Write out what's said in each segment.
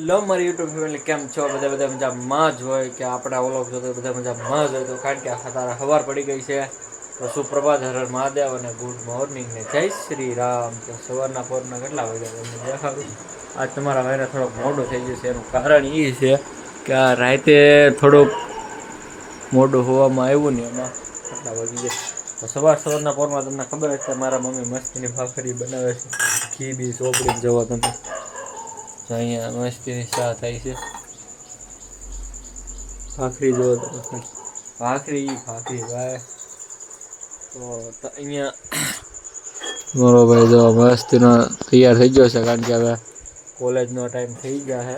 Hello મારી YouTube family, કેમ છો? બધા મજામાં જ હોય કે આપણા ઓલોક જો તો બધા મજામાં જ હોય. તો કારણ કે તારા સવાર પડી ગઈ છે, તો સુપ્રભાત, હર હર મહાદેવ અને ગુડ મોર્નિંગ ને જય શ્રી રામ. તો સવારના પોરના કેટલા વાગ્યા તમને દેખાડું. આજ તમારા ભાઈને થોડોક મોડું થઈ ગયું છે. એનું કારણ એ છે કે આ રાતે થોડુંક મોઢું હોવામાં આવ્યું ને એમાં આટલા વાગી જાય. તો સવારના પોરમાં તમને ખબર જ છે મારા મમ્મી મસ્તીની ભાખરી બનાવે છે, ઘી બી ચોપડીને જવો તમે. તો અહીંયા મસ્તીની ચા થાય છે. ભાખરી જોવો તમે, ભાખરી ભાઈ. તો અહીંયા મારો ભાઈ જો મસ્તીનો તૈયાર થઈ ગયો છે, કારણ કે હવે કોલેજનો ટાઈમ થઈ ગયા છે.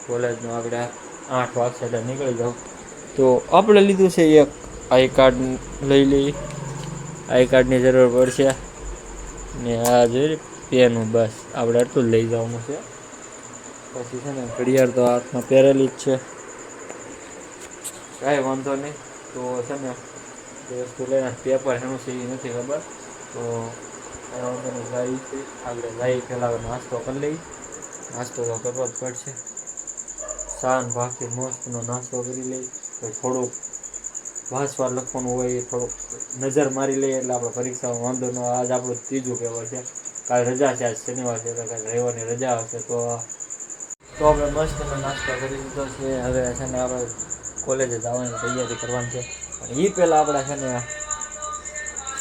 કોલેજનો આપણે 8 વાગશે એટલે નીકળી જાવ. તો આપણે લીધું છે એક આઈ કાર્ડ, લઈ લઈ. આઈ કાર્ડની જરૂર પડશે ને આ જોઈ પેનું, બસ આપણે એટલું જ લઈ જવાનું છે. પછી છે ને ઘડિયાળ તો હાથમાં પહેરેલી જ છે, કાંઈ વાંધો નહીં. તો છે ને એ વસ્તુ લઈને પેપર એનું છે એ નથી ખબર. તો કાંઈ વાંધો નહીં, જાય છે આપણે. જઈ પહેલાં નાસ્તો કરી લઈ. નાસ્તો તો કરવો જ પડશે. શાન ભાખરી મસ્તનો નાસ્તો કરી લઈ. તો થોડુંક વાંચવા લખવાનું હોય એ થોડુંક નજર મારી લઈએ એટલે આપણે પરીક્ષામાં વાંધો ન. આજ આપણું ત્રીજું પેપર છે, કાલે રજા છે, આજ શનિવાર છે, તો કાલે રવિવારની રજા હશે. તો આપણે મસ્તનો નાસ્તો કરી લીધો છે. હવે છે ને આપણે કોલેજે જવાની તૈયારી કરવાની છે. પણ એ પહેલાં આપણે છે ને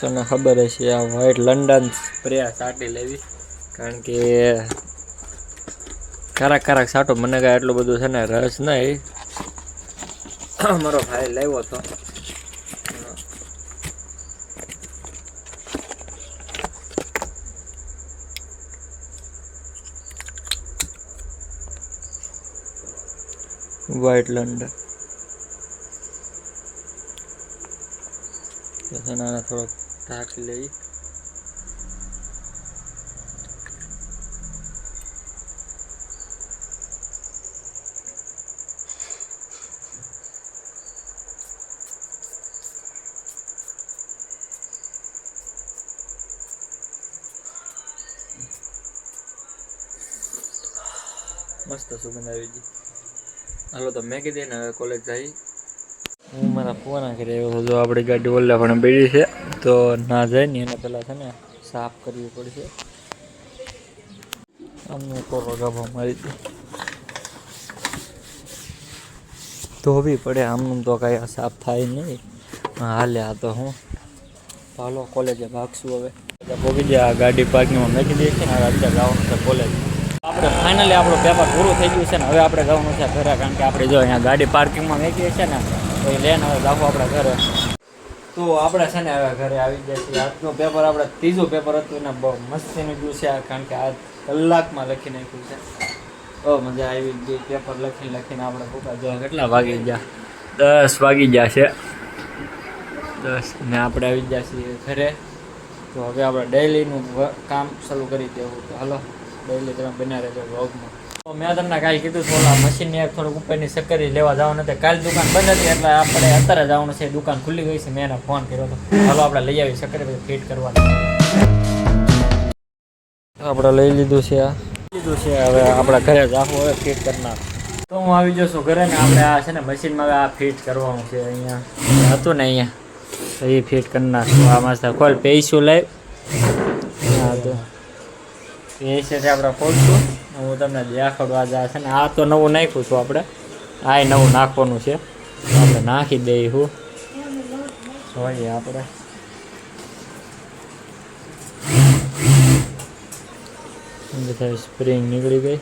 તમને ખબર હશે આ વ્હાઈટ લંડન સ્પ્રે સાટી લેવી. કારણ કે કારક સાટો મને કાંઈ એટલું બધું છે ને રસ નહીં. મારો ભાઈ લાવ્યો હતો. વ્હાઈટ લંડન થોડોક ઢાંકી લઈ. મસ્ત સુગંધ આવી ગઈ. હાલો તો મેં કીધી ને હવે કોલેજ જઈ. હું મારા ફોન કરી આવ્યો હતો. આપણી ગાડી ઓલા પણ બેડી છે, તો ના જાય ને એને પહેલાં છે ને સાફ કરવી પડશે. અમને કોરો ગાભો મારી હતી ધોવી પડે. આમનું તો કાંઈ સાફ થાય નહીં. હાલે આ તો હું હાલો કોલેજે ભાગશું. હવે ભોગી જાય. આ ગાડી પાર્કિંગમાં મેકી દઈએ છીએ ને હવે અત્યારે જવાનું છે કોલેજ. આપણે ફાઇનલી આપણું પેપર પૂરું થઈ ગયું છે ને હવે આપણે જવાનું છે ઘરે. કારણ કે આપણે જો અહીંયા ગાડી પાર્કિંગમાં મેકીએ છીએ ને તો એ લઈને હવે જાવું આપણે ઘરે. તો આપણે છે ને હવે ઘરે આવી જાય છે. આજનું પેપર આપણે ત્રીજું પેપર હતું ને બહુ મસ્તીનું ગયું છે, કારણ કે આ કલાકમાં લખી નાખ્યું છે. બહુ મજા આવી ગઈ. પેપર લખીને આપણે ભૂકા જો કેટલા વાગી ગયા, 10 વાગી ગયા છે. 10 ને આપણે આવી ગયા છીએ ઘરે. તો હવે આપણે ડેઈલીનું કામ શરૂ કરી દેવું. તો હાલો ડેઈલી તમે બના રહેજો વ્લોગમાં. તો મેં તમને કાલે કીધું છું ઓલા મશીનની એક થોડુંક ઉપરની સક્કરી લેવા જવાનું નથી. કાલે દુકાન બંધ હતી એટલે આપણે અત્યારે જવાનું છે. દુકાન ખુલ્લી ગઈ છે, મેં એને ફોન કર્યો હતો. હાલો આપણે લઈ આવી સક્કરી પછી ફિટ કરવાની. આપણે લઈ લીધું છે, હવે આપણે ઘરે જાવું. હવે ફિટ કરનાર તો હું આવી જશું ઘરે ને આપણે આ છે ને મશીનમાં હવે આ ફિટ કરવાનું છે. અહીંયા હતું ને અહીંયા તો એ ફિટ કરી નાખશું. આ મસ્ત ખોલ પૈસું લઈ. હા તો એ છે આપણે ખોલશું. હું તમને દેખાડું. આજે છે ને આ તો નવું નાખ્યું છું આપણે. આ નવું નાખવાનું છે. આપણે નાખી દઈશું. જોઈએ આપણે સ્પ્રિંગ નીકળી ગઈ.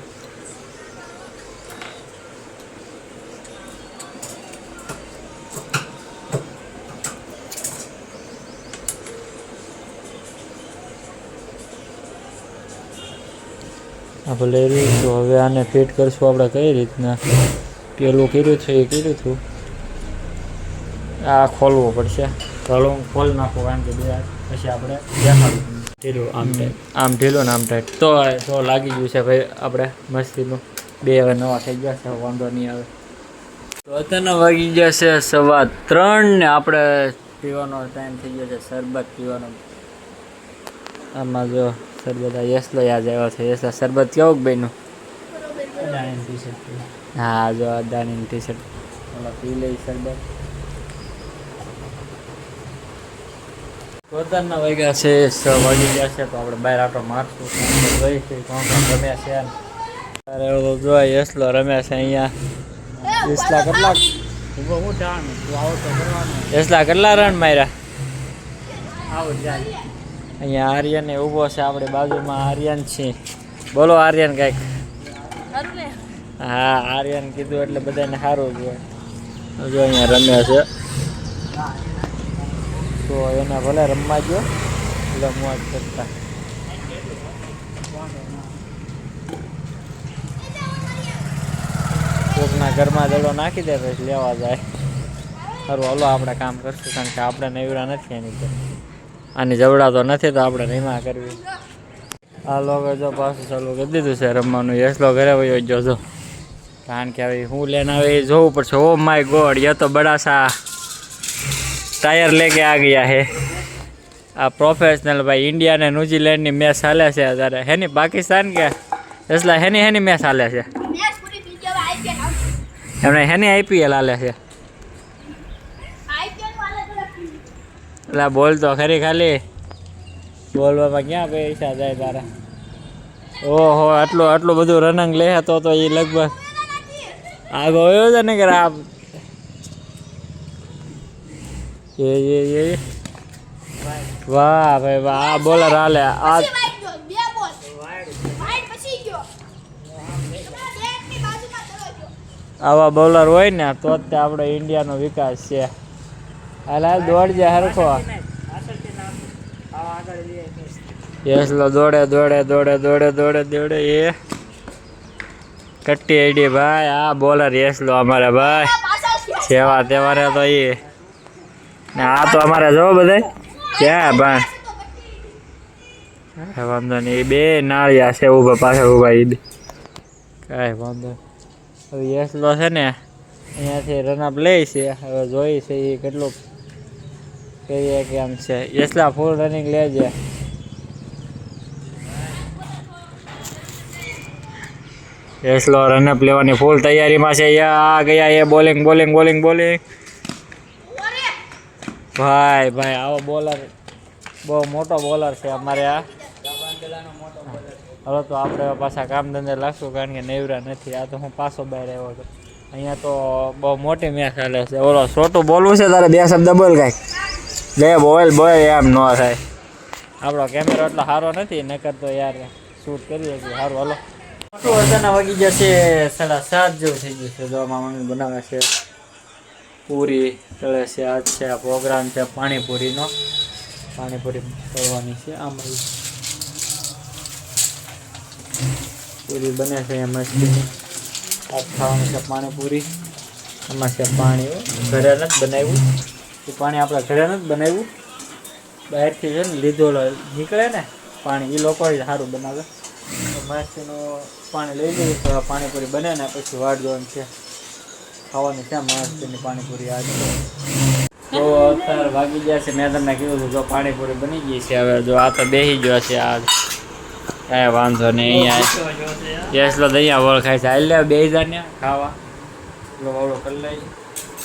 આપણે લઈ લઈશું. હવે આને ફિટ કરશું આપણે કઈ રીતના. પેલું કર્યું છે એ કર્યું હતું, આ ખોલવું પડશે. ચાલો હું ખોલી નાખું, કારણ કે પછી આપણે દેખાડું. ઢીલું આમ ટાઈટ, આમ ઢીલું ને આમ ટાઈટ તો લાગી ગયું છે ભાઈ આપણે મસ્તીનું. બે હવે નવા થઈ ગયા છે, વાંધો નહીં આવે. તો અત્યારના વાગી ગયા છે 3:15 ને આપણે પીવાનો ટાઈમ થઈ ગયો છે શરબત પીવાનો. આમાં જો શરબત આ યસલો યાદ આવ્યો છે. યસલા શરબત કેવું બન્યું? હા જો અદાણીની ટી શર્ટ ઓલા પી લઈ સરબત પોતાના વાગ્યા છે 6 વાગી ગયા છે તો આપણે બહાર આટો મારશું જોઈ છે કોણ રમ્યા છે અરે જો યસલો રમ્યા છે અહીંયા યસલા કેટલા યસલા કેટલા રન માર્યા અહીંયા આર્યન એ ઊભો છે આપણી બાજુમાં આર્યન છે બોલો આર્યન કંઈક હા આર્યન કીધું એટલે બધાને સારું જોઈએ જો અહીંયા રમ્યા છે તો એને ભલે રમવા ગયો એટલે મોજ કરતા કોકના ઘરમાં દડો નાખી દે પછી લેવા જાય સારું હલો આપણે કામ કરશું કારણ કે આપણે નવરા નથી એની પર આની જવડા તો નથી તો આપણે રીમા કરવી આ લોકો જો પાછું ચાલુ કરી દીધું છે રમવાનું યસલો ઘરે વયો જોજો કારણ કે હવે હું લઈને આવે એ જોવું પડશે ઓ માય ગોડ ये तो बड़ा सा टायर लेके आ गया है આ પ્રોફેશનલ ભાઈ ઇન્ડિયા ને ન્યુઝીલેન્ડની મેચ ચાલે છે અત્યારે હેની પાકિસ્તાન કે યસલા હેની મેચ ચાલે છે એમને હેની આઈપીએલ હાલે છે એટલે બોલ તો ખરી ખાલી બોલવામાં ક્યાં પૈસા જાય તારા ઓહો આટલું બધું રનંગ લે તો એ લગભગ આગો આવ્યો છે ને કે એ વાહ ભાઈ વાહ આ બોલર હાલે આ આવા બોલર હોય ને તો જ તે આપણે ઇન્ડિયાનો વિકાસ છે હાલ દોડજે હરખો યસલો દોડે એ કટ્ટી આઈડી ભાઈ આ બોલર યસલો અમારે ભાઈ સેવા તેવારે તો એ ને આ તો અમારે જો બધે ક્યાં ભાઈ વાંધો નહીં એ બે નાળિયા છે ઊભા પાછળ ઊભા એ બે કાંઈ વાંધો હવે યસલો છે ને અહીંયાથી રનઅપ લે છે હવે જોઈ છે એ કેટલું કહીએ કેમ છે યસલા ફૂલ રનિંગ લેજે યસલો રનઅપ લેવાની ફૂલ તૈયારીમાં છે આ ગયા એ બોલિંગ ભાઈ આવો બોલર બહુ મોટો બોલર છે અમારે આ હવે તો આપણે પાછા કામ ધંધે લાગશું કારણ કે નેવરા નથી આ તો હું પાછો બહાર આવ્યો હતો અહીંયા તો બહુ મોટી મેચ ચાલે છે ઓલો છોટું બોલવું છે તારે બે શબ્દ બોલ કાંઈક લે બોલ એમ ન થાય આપણો કેમેરો એટલો સારો નથી નકર તો યાર શૂટ કરીએ છીએ સારું હાલો વજના વાગી જશે 7:30 જેવું થઈ ગયું છે જો મમ્મી બનાવે છે પૂરી તળે છે આજ છે આ પ્રોગ્રામ છે પાણીપુરી તળવાની છે આમાં પૂરી બને છે અહીંયા મસ્તી આજ ખાવાનું છે પાણીપુરી આમાં છે પાણી ઘરે નથી બનાવ્યું એ પાણી આપણે ઘરે નથી બનાવ્યું બહારથી છે ને લીધો નીકળે ને પાણી એ લોકો સારું બનાવે મસ્તીનું પાણી લઈ લઈએ તો પાણીપુરી બને ને પછી વાટ જોવાનું છે ખાવાની છે મસ્તીની પાણીપુરી આજ તો અત્યારે વાગી ગયા છે મેં તમને કીધું હતું જો પાણીપુરી બની ગઈ છે હવે જો આ તો બેસી ગયો છે આજ કાંઈ વાંધો નહીં અહીંયા યસલો તો અહીંયા ઓળખાય છે હાલ લે 2000 ખાવા એટલો વાળો કરી લઈ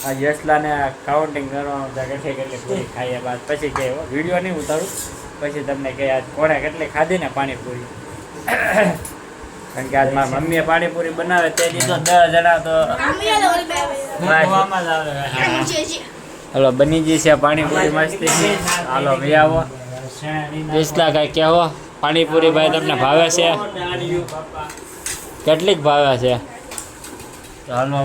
આ યસલાને કાઉન્ટિંગ કરવાનું છે કેટલી પૂરી ખાઈએ બાદ પછી કહે વિડીયો નહીં ઉતારું પછી તમને કહે આજ કોણે કેટલી ખાધી ને પાણીપુરી કારણ કે આજ મારી મમ્મીએ પાણીપુરી બનાવે તે દીધો 10 જણા તો હલો બની ગઈ છે પાણીપુરી મસ્તી હાલો ભાઈ આવો યસલા કાંઈ કહેવો પાણીપુરી ભાઈ તમને ભાવે છે કેટલીક ભાવે છે હાલો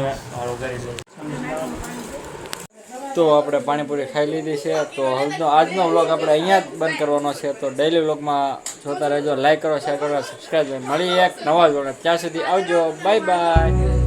તો આપણે પાણીપુરી ખાઈ લીધી છે તો આજનો વ્લોગ આપણે અહીંયા જ બંધ કરવાનો છે તો ડેઈલી વ્લોગમાં જોતા રહેજો લાઈક કરો શેર કરો સબસ્ક્રાઈબ મળી એક નવા વ્લોગ ત્યાં સુધી આવજો બાય બાય